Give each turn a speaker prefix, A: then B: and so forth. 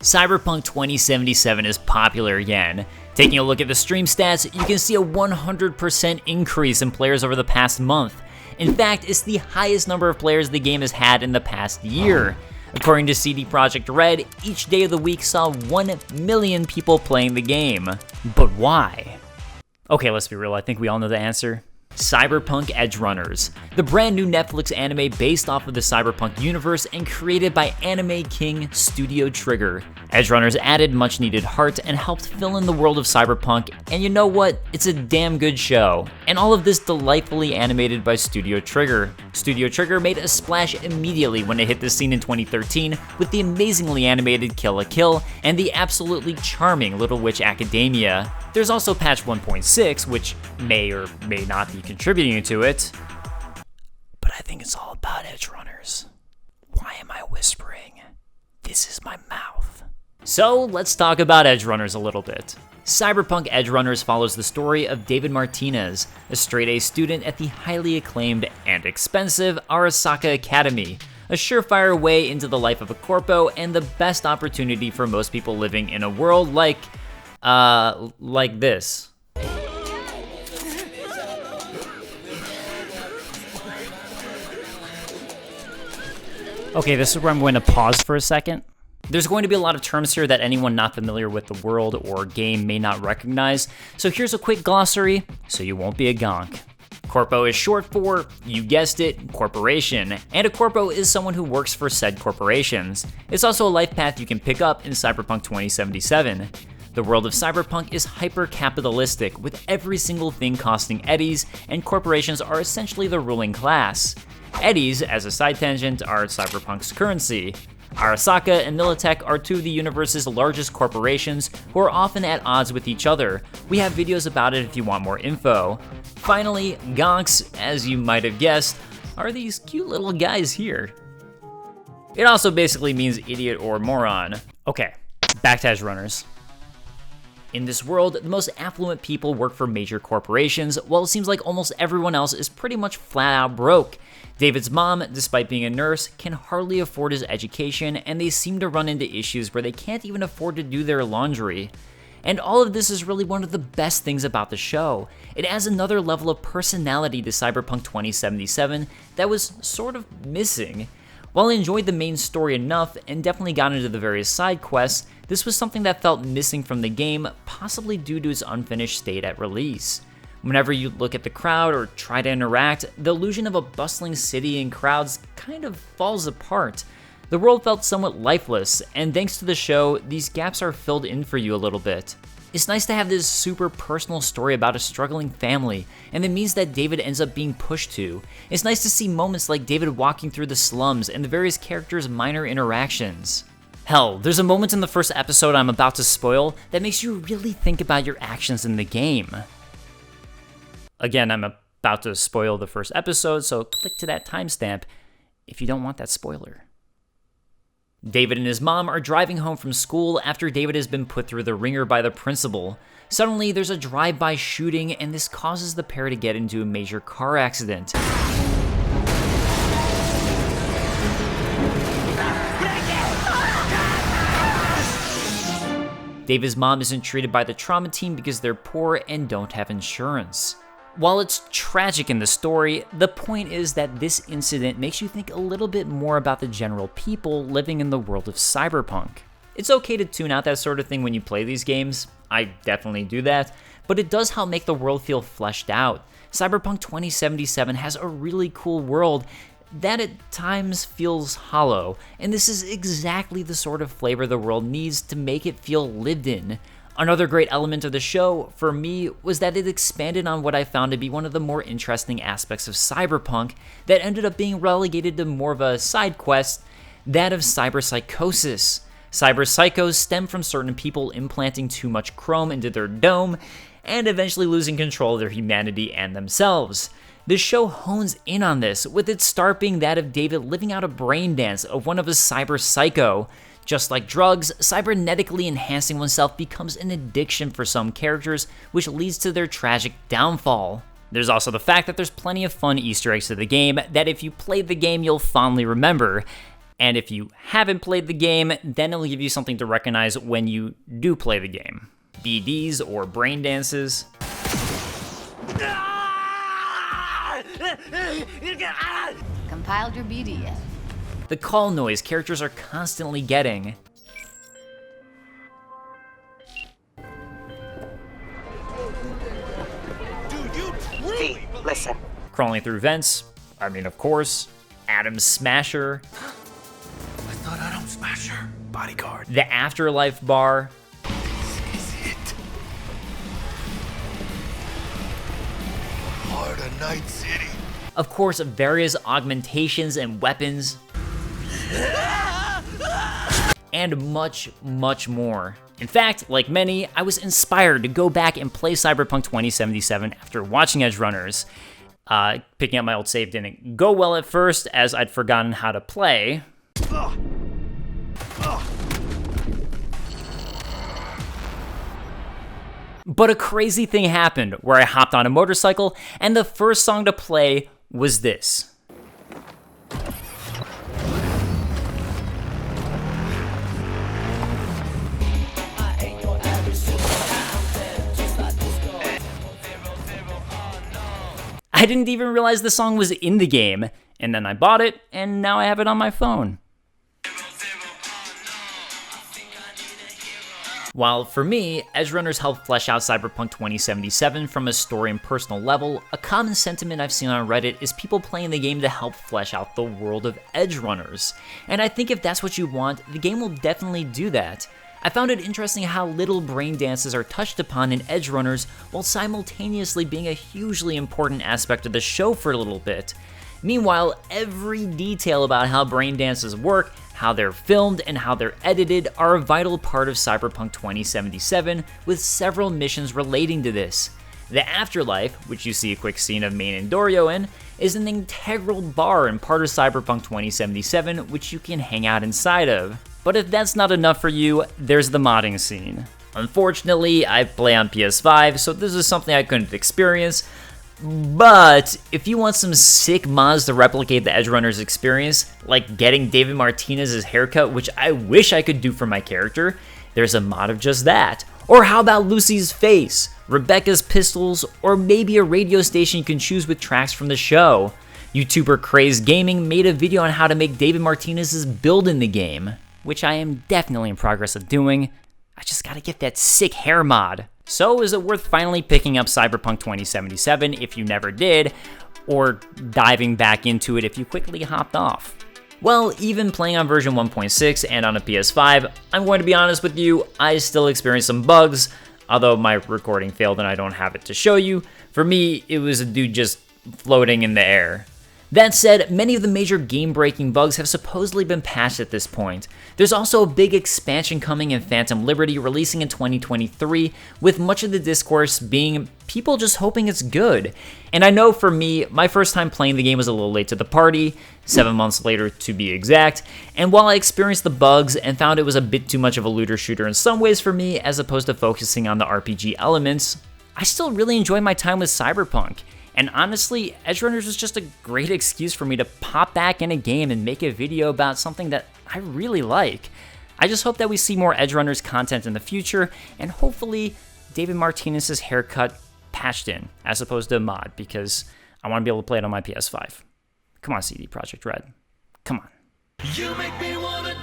A: Cyberpunk 2077 is popular again. Taking a look at the stream stats, you can see a 100% increase in players over the past month. In fact, it's the highest number of players the game has had in the past year. According to CD Projekt Red, each day of the week saw 1 million people playing the game. But why? Okay, let's be real, I think we all know the answer. Cyberpunk Edgerunners, the brand new Netflix anime based off of the Cyberpunk universe and created by anime king Studio Trigger. Edgerunners added much needed heart and helped fill in the world of Cyberpunk, and you know what? It's a damn good show. And all of this delightfully animated by Studio Trigger. Studio Trigger made a splash immediately when it hit the scene in 2013 with the amazingly animated Kill la Kill and the absolutely charming Little Witch Academia. There's also patch 1.6, which may or may not be contributing to it, but I think it's all about Edgerunners. Why am I whispering? This is my mouth. So let's talk about Edgerunners a little bit. Cyberpunk Edgerunners follows the story of David Martinez, a straight-A student at the highly acclaimed and expensive Arasaka Academy, a surefire way into the life of a corpo and the best opportunity for most people living in a world like this. Okay, this is where I'm going to pause for a second. There's going to be a lot of terms here that anyone not familiar with the world or game may not recognize, so here's a quick glossary so you won't be a gonk. Corpo is short for, you guessed it, corporation, and a corpo is someone who works for said corporations. It's also a life path you can pick up in Cyberpunk 2077. The world of Cyberpunk is hyper-capitalistic, with every single thing costing eddies, and corporations are essentially the ruling class. Eddies, as a side tangent, are Cyberpunk's currency. Arasaka and Militech are two of the universe's largest corporations who are often at odds with each other. We have videos about it if you want more info. Finally, gonks, as you might have guessed, are these cute little guys here. It also basically means idiot or moron. Okay, back to Edgerunners. In this world, the most affluent people work for major corporations, while it seems like almost everyone else is pretty much flat out broke. David's mom, despite being a nurse, can hardly afford his education, and they seem to run into issues where they can't even afford to do their laundry. And all of this is really one of the best things about the show. It adds another level of personality to Cyberpunk 2077 that was sort of missing. While I enjoyed the main story enough and definitely got into the various side quests, this was something that felt missing from the game, possibly due to its unfinished state at release. Whenever you look at the crowd or try to interact, the illusion of a bustling city and crowds kind of falls apart. The world felt somewhat lifeless, and thanks to the show, these gaps are filled in for you a little bit. It's nice to have this super personal story about a struggling family, and the means that David ends up being pushed to. It's nice to see moments like David walking through the slums and the various characters' minor interactions. Hell, there's a moment in the first episode I'm about to spoil that makes you really think about your actions in the game. Again, I'm about to spoil the first episode, so click to that timestamp if you don't want that spoiler. David and his mom are driving home from school after David has been put through the ringer by the principal. Suddenly, there's a drive-by shooting, and this causes the pair to get into a major car accident. David's mom isn't treated by the trauma team because they're poor and don't have insurance. While it's tragic in the story, the point is that this incident makes you think a little bit more about the general people living in the world of Cyberpunk. It's okay to tune out that sort of thing when you play these games, I definitely do that, but it does help make the world feel fleshed out. Cyberpunk 2077 has a really cool world that at times feels hollow, and this is exactly the sort of flavor the world needs to make it feel lived in. Another great element of the show, for me, was that it expanded on what I found to be one of the more interesting aspects of Cyberpunk that ended up being relegated to more of a side quest, that of cyberpsychosis. Cyberpsychos stem from certain people implanting too much chrome into their dome and eventually losing control of their humanity and themselves. The show hones in on this, with its start being that of David living out a brain dance of one of a cyberpsycho. Just like drugs, cybernetically enhancing oneself becomes an addiction for some characters, which leads to their tragic downfall. There's also the fact that there's plenty of fun Easter eggs to the game that if you played the game you'll fondly remember. And if you haven't played the game, then it'll give you something to recognize when you do play the game. BDs or brain dances.
B: Compiled your BD yet?
A: The call noise characters are constantly getting.
C: Listen.
A: Crawling through vents. I mean, of course. Adam Smasher.
D: I thought Adam Smasher. Bodyguard.
A: The Afterlife bar.
D: This is it. Heart of Night City.
A: Of course, various augmentations and weapons. And much, much more. In fact, like many, I was inspired to go back and play Cyberpunk 2077 after watching Edgerunners. Picking up my old save didn't go well at first, as I'd forgotten how to play. But a crazy thing happened where I hopped on a motorcycle, and the first song to play was this. I didn't even realize the song was in the game, and then I bought it, and now I have it on my phone. While for me, Edgerunners helped flesh out Cyberpunk 2077 from a story and personal level, a common sentiment I've seen on Reddit is people playing the game to help flesh out the world of Edgerunners. And I think if that's what you want, the game will definitely do that. I found it interesting how little brain dances are touched upon in Edgerunners while simultaneously being a hugely important aspect of the show for a little bit. Meanwhile, every detail about how brain dances work, how they're filmed, and how they're edited are a vital part of Cyberpunk 2077, with several missions relating to this. The Afterlife, which you see a quick scene of Main and Dorio in, is an integral bar and part of Cyberpunk 2077, which you can hang out inside of. But if that's not enough for you, there's the modding scene. Unfortunately, I play on PS5, so this is something I couldn't experience. But if you want some sick mods to replicate the Edgerunners experience, like getting David Martinez's haircut, which I wish I could do for my character, there's a mod of just that. Or how about Lucy's face, Rebecca's pistols, or maybe a radio station you can choose with tracks from the show. YouTuber Crazed Gaming made a video on how to make David Martinez's build in the game, which I am definitely in progress of doing. I just gotta get that sick hair mod. So is it worth finally picking up Cyberpunk 2077 if you never did, or diving back into it if you quickly hopped off? Well, even playing on version 1.6 and on a PS5, I'm going to be honest with you, I still experienced some bugs, although my recording failed and I don't have it to show you. For me, it was a dude just floating in the air. That said, many of the major game-breaking bugs have supposedly been patched at this point. There's also a big expansion coming in Phantom Liberty releasing in 2023, with much of the discourse being people just hoping it's good. And I know for me, my first time playing the game was a little late to the party, 7 months later to be exact, and while I experienced the bugs and found it was a bit too much of a looter-shooter in some ways for me as opposed to focusing on the RPG elements, I still really enjoy my time with Cyberpunk. And honestly, Edgerunners was just a great excuse for me to pop back in a game and make a video about something that I really like. I just hope that we see more Edgerunners content in the future, and hopefully David Martinez's haircut patched in, as opposed to a mod, because I want to be able to play it on my PS5. Come on, CD Projekt Red. Come on.
D: You make me wanna